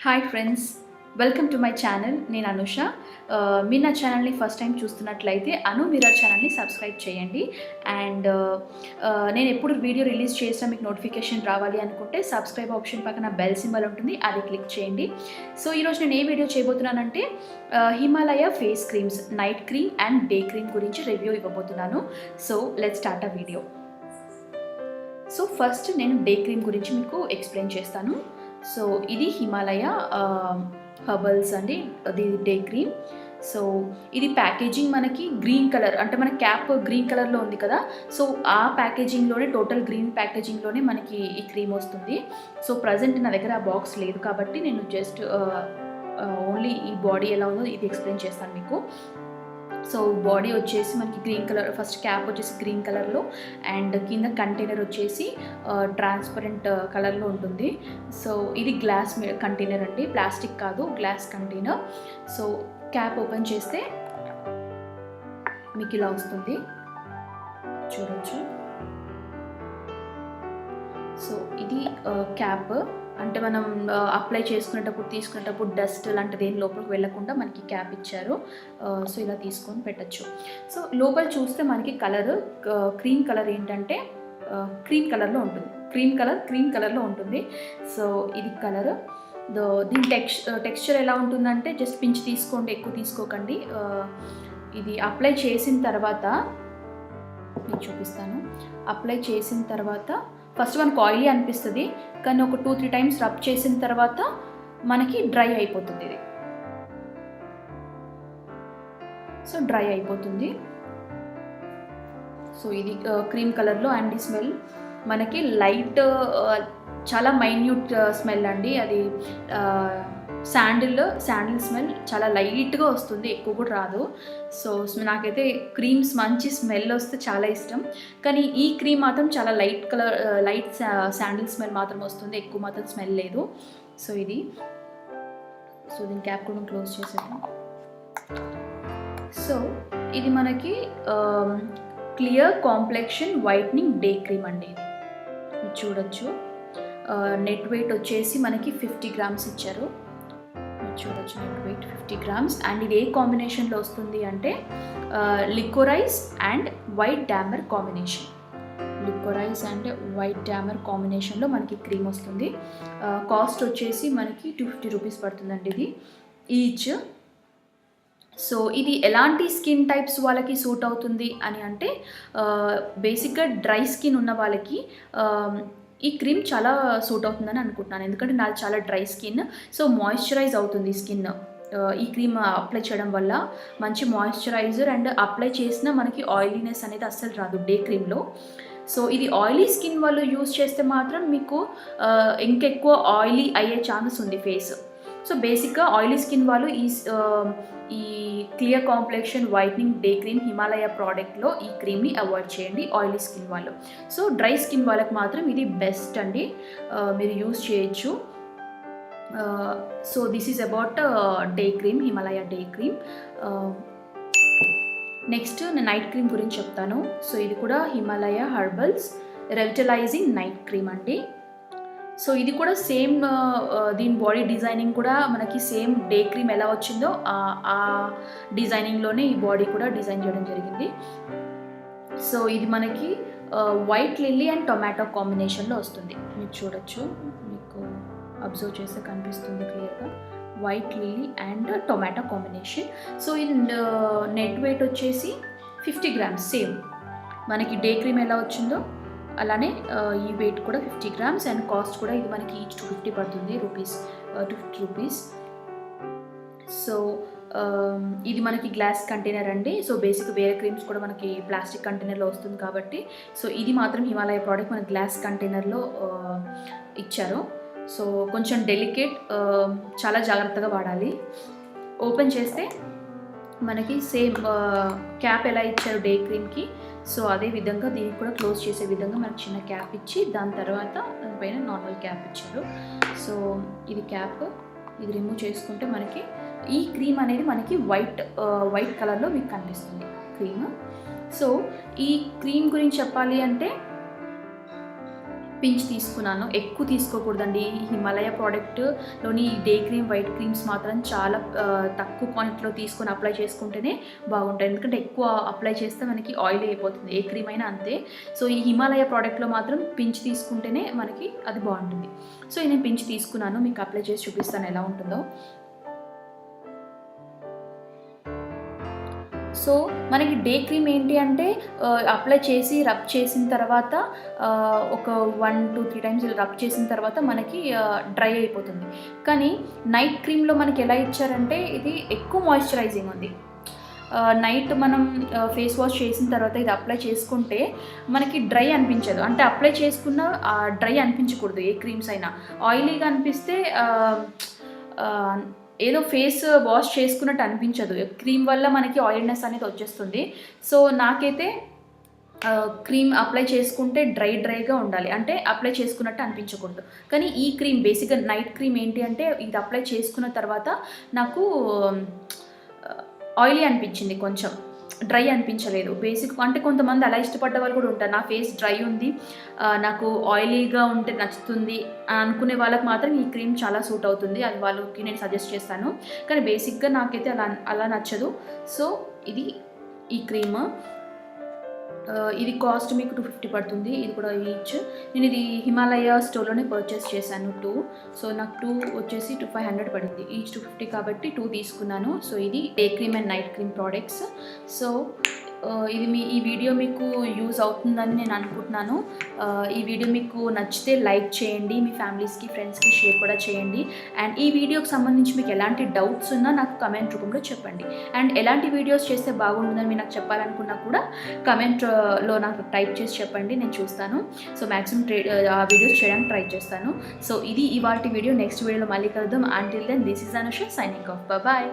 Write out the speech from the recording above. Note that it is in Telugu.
Hi friends, welcome to my channel. నేను అనుష. మీరు నా ఛానల్ని ఫస్ట్ టైం చూస్తున్నట్లయితే మీరా ఛానల్ని సబ్స్క్రైబ్ చేయండి. అండ్ నేను ఎప్పుడు వీడియో రిలీజ్ చేసినా మీకు నోటిఫికేషన్ రావాలి అనుకుంటే సబ్స్క్రైబ్ ఆప్షన్ పక్కన బెల్ సింబల్ ఉంటుంది, అది క్లిక్ చేయండి. సో ఈరోజు నేను ఏ వీడియో చేయబోతున్నానంటే Himalaya face creams night cream and day cream గురించి రివ్యూ ఇవ్వబోతున్నాను. So let's start a video. So first నేను డే క్రీమ్ గురించి మీకు ఎక్స్ప్లెయిన్ చేస్తాను. సో ఇది హిమాలయ హర్బల్స్ అండి, అది డే క్రీమ్. సో ఇది ప్యాకేజింగ్ మనకి గ్రీన్ కలర్, అంటే మన క్యాప్ గ్రీన్ కలర్లో ఉంది కదా, సో ఆ ప్యాకేజింగ్లోనే టోటల్ గ్రీన్ ప్యాకేజింగ్లోనే మనకి ఈ క్రీమ్ వస్తుంది. సో ప్రజెంట్ నా దగ్గర ఆ బాక్స్ లేదు కాబట్టి నేను జస్ట్ ఓన్లీ ఈ బాడీ ఎలా ఉందో ఇది ఎక్స్ప్లెయిన్ చేస్తాను మీకు. సో బాడీ వచ్చేసి మనకి గ్రీన్ కలర్, ఫస్ట్ క్యాప్ వచ్చేసి గ్రీన్ కలర్లో అండ్ కింద కంటైనర్ వచ్చేసి ట్రాన్స్పరెంట్ కలర్లో ఉంటుంది. సో ఇది గ్లాస్ కంటైనర్ అండి, ప్లాస్టిక్ కాదు, glass container. So cap open చేస్తే మీకు ఇలా వస్తుంది, చూడొచ్చు. సో ఇది క్యాప్, అంటే మనం అప్లై చేసుకునేటప్పుడు తీసుకునేటప్పుడు డస్ట్ లాంటిది ఏం లోపలికి వెళ్ళకుండా మనకి క్యాప్ ఇచ్చారు. సో ఇలా తీసుకొని పెట్టచ్చు. సో లోపల చూస్తే మనకి కలర్ క్రీమ్ కలర్ ఏంటంటే క్రీమ్ కలర్లో ఉంటుంది, క్రీమ్ కలర్లో ఉంటుంది. సో ఇది కలర్. దీని టెక్స్చర్ ఎలా ఉంటుందంటే జస్ట్ పించ్ తీసుకోండి, ఎక్కువ తీసుకోకండి. ఇది అప్లై చేసిన తర్వాత నేను చూపిస్తాను. అప్లై చేసిన తర్వాత ఫస్ట్ మనకు ఆయిలీ అనిపిస్తుంది, కానీ ఒక 2-3 టైమ్స్ రబ్ చేసిన తర్వాత మనకి డ్రై అయిపోతుంది ఇది. సో డ్రై అయిపోతుంది. సో ఇది క్రీమ్ కలర్లో అండ్ ఈ స్మెల్ మనకి లైట్, చాలా మైన్యూట్ స్మెల్ అండి. అది శాండిల్ స్మెల్ చాలా లైట్గా వస్తుంది, ఎక్కువ కూడా రాదు. సో నాకైతే క్రీమ్స్ మంచి స్మెల్ వస్తే చాలా ఇష్టం, కానీ ఈ క్రీమ్ మాత్రం చాలా లైట్ శాండిల్ స్మెల్ మాత్రం వస్తుంది, ఎక్కువ మాత్రం స్మెల్ లేదు. సో ఇది, సో దీని క్యాప్ కూడా క్లోజ్ చేసేద్దాం. సో ఇది మనకి clear complexion whitening day cream అండి. ఇది చూడొచ్చు. నెట్ వెయిట్ వచ్చేసి మనకి 50 గ్రామ్స్ ఇచ్చారు, చూడొచ్చు. Net weight 50 grams. అండ్ ఇది ఏ కాంబినేషన్లో వస్తుంది అంటే liquorice and white dammar combination. Liquorice and white dammar కాంబినేషన్లో మనకి క్రీమ్ వస్తుంది. కాస్ట్ వచ్చేసి మనకి 250 రూపీస్ పడుతుందండి ఇది ఈచ్. సో ఇది ఎలాంటి స్కిన్ టైప్స్ వాళ్ళకి సూట్ అవుతుంది అని అంటే బేసిక్గా డ్రై స్కిన్ ఉన్న వాళ్ళకి ఈ క్రీమ్ చాలా సూట్ అవుతుందని అనుకుంటున్నాను, ఎందుకంటే నాది చాలా డ్రై స్కిన్. సో మాయిశ్చరైజ్ అవుతుంది స్కిన్ ఈ క్రీమ్ అప్లై చేయడం వల్ల, మంచి మాయిశ్చరైజర్. అండ్ అప్లై చేసిన మనకి ఆయిలీనెస్ అనేది అస్సలు రాదు డే క్రీమ్లో. సో ఇది ఆయిలీ స్కిన్ వాళ్ళు యూజ్ చేస్తే మాత్రం మీకు ఇంకెక్కువ ఆయిలీ అయ్యే ఛాన్సెస్ ఉంది ఫేస్. సో బేసిక్గా ఆయిలీ స్కిన్ వాళ్ళు ఈ clear complexion whitening day cream Himalaya ప్రోడక్ట్లో ఈ క్రీమ్ని అవాయిడ్ చేయండి, ఆయిలీ స్కిన్ వాళ్ళు. సో డ్రై స్కిన్ వాళ్ళకి మాత్రం ఇది బెస్ట్ అండి, మీరు యూజ్ చేయొచ్చు. So this is about day cream, Himalaya day cream. Next నేను నైట్ క్రీమ్ గురించి చెప్తాను. సో ఇది కూడా హిమాలయ హర్బల్స్ రెవిటలైజింగ్ నైట్ క్రీమ్ అండి. సో ఇది కూడా సేమ్, దీని బాడీ డిజైనింగ్ కూడా మనకి సేమ్ డే క్రీమ్ ఎలా వచ్చిందో ఆ డిజైనింగ్లోనే ఈ బాడీ కూడా డిజైన్ చేయడం జరిగింది. సో ఇది మనకి వైట్ లిల్లీ అండ్ టొమాటో కాంబినేషన్లో వస్తుంది, మీరు చూడొచ్చు. మీకు అబ్జర్వ్ చేస్తే కనిపిస్తుంది క్లియర్గా, white lily and tomato combination. So ఇది నెట్ వెయిట్ వచ్చేసి 50 గ్రామ్స్, సేమ్ మనకి డే క్రీమ్ ఎలా వచ్చిందో అలానే ఈ వెయిట్ కూడా 50 గ్రామ్స్. అండ్ కాస్ట్ కూడా ఇది మనకి ఈచ్ 250 పడుతుంది, 250 రూపీస్. సో ఇది మనకి గ్లాస్ కంటైనర్ అండి. సో బేసిక్ వేరే క్రీమ్స్ కూడా మనకి ప్లాస్టిక్ కంటైనర్లో వస్తుంది కాబట్టి, సో ఇది మాత్రం హిమాలయ ప్రోడక్ట్ మనకి గ్లాస్ కంటైనర్లో ఇచ్చారు. సో కొంచెం డెలికేట్, చాలా జాగ్రత్తగా వాడాలి. ఓపెన్ చేస్తే మనకి సేమ్ క్యాప్ ఎలా ఇచ్చారు డే క్రీమ్కి, సో అదే విధంగా దీనికి కూడా క్లోజ్ చేసే విధంగా మనకి చిన్న క్యాప్ ఇచ్చి దాని తర్వాత దానిపైన నార్మల్ క్యాప్ ఇచ్చారు. సో ఇది క్యాప్, ఇది రిమూవ్ చేసుకుంటే మనకి ఈ క్రీమ్ అనేది మనకి వైట్ కలర్లో మీకు కనిపిస్తుంది క్రీమ్. సో ఈ క్రీమ్ గురించి చెప్పాలి అంటే పించ్ తీసుకున్నాను. ఎక్కువ తీసుకోకూడదండి. హిమాలయ ప్రోడక్ట్లోని డే క్రీమ్, వైట్ క్రీమ్స్ మాత్రం చాలా తక్కువ క్వాంటిటీలో తీసుకొని అప్లై చేసుకుంటేనే బాగుంటాయి. ఎందుకంటే ఎక్కువ అప్లై చేస్తే మనకి ఆయిల్ అయిపోతుంది, ఏ క్రీమ్ అయినా అంతే. సో ఈ హిమాలయ ప్రోడక్ట్లో మాత్రం పించ్ తీసుకుంటేనే మనకి అది బాగుంటుంది. సో నేను పించ్ తీసుకున్నాను, మీకు అప్లై చేసి చూపిస్తాను ఎలా ఉంటుందో. సో మనకి డే క్రీమ్ ఏంటి అంటే అప్లై చేసి రబ్ చేసిన తర్వాత ఒక 1 to 3 టైమ్స్ ఇలా రబ్ చేసిన తర్వాత మనకి డ్రై అయిపోతుంది. కానీ నైట్ క్రీమ్లో మనకి ఎలా ఇచ్చారంటే ఇది ఎక్కువ మాయిశ్చరైజింగ్ ఉంది. నైట్ మనం ఫేస్ వాష్ చేసిన తర్వాత ఇది అప్లై చేసుకుంటే మనకి డ్రై అనిపించదు. అంటే అప్లై చేసుకున్న డ్రై అనిపించకూడదు. ఏ క్రీమ్స్ అయినా ఆయిలీగా అనిపిస్తే ఏదో ఫేస్ వాష్ చేసుకున్నట్టు అనిపించదు. క్రీమ్ వల్ల మనకి ఆయిల్నెస్ అనేది వచ్చేస్తుంది. సో నాకైతే క్రీమ్ అప్లై చేసుకుంటే డ్రైగా ఉండాలి, అంటే అప్లై చేసుకున్నట్టు అనిపించకూడదు. కానీ ఈ క్రీమ్ బేసిక్గా నైట్ క్రీమ్ ఏంటి అంటే ఇది అప్లై చేసుకున్న తర్వాత నాకు ఆయిలీ అనిపించింది, కొంచెం డ్రై అనిపించలేదు. బేసిక్ అంటే కొంతమంది అలా ఇష్టపడ్డ వాళ్ళు కూడా ఉంటారు. నా ఫేస్ డ్రై ఉంది, నాకు ఆయిలీగా ఉంటే నచ్చుతుంది అనుకునే వాళ్ళకి మాత్రం ఈ క్రీమ్ చాలా సూట్ అవుతుంది. అది వాళ్ళకి నేను సజెస్ట్ చేస్తాను. కానీ బేసిక్గా నాకైతే అలా నచ్చదు. సో ఇది ఈ క్రీమ్, ఇది కాస్ట్ మీకు 250 పడుతుంది. ఇది కూడా ఈచ్. నేను ఇది హిమాలయ స్టోర్లోనే పర్చేస్ చేశాను 2. సో నాకు 2 వచ్చేసి 500 పడింది. ఈచ్ 250 కాబట్టి 2 తీసుకున్నాను. సో ఇది day cream and night cream products. So ఈ వీడియో మీకు యూజ్ అవుతుందని నేను అనుకుంటున్నాను. ఈ వీడియో మీకు నచ్చితే లైక్ చేయండి, మీ ఫ్యామిలీస్కి, ఫ్రెండ్స్కి షేర్ కూడా చేయండి. అండ్ ఈ వీడియోకి సంబంధించి మీకు ఎలాంటి డౌట్స్ ఉన్నా నాకు కమెంట్ రూపంలో చెప్పండి. అండ్ ఎలాంటి వీడియోస్ చేస్తే బాగుంటుందని మీరు నాకు చెప్పాలనుకున్నా కూడా కమెంట్లో నాకు టైప్ చేసి చెప్పండి, నేను చూస్తాను. సో మ్యాక్సిమం ఆ వీడియోస్ చేయడానికి ట్రై చేస్తాను. సో ఇది ఇవాల్టి వీడియో. నెక్స్ట్ వీడియోలో మళ్ళీ కలుద్దాం. Until then this is Anusha signing off. Bye.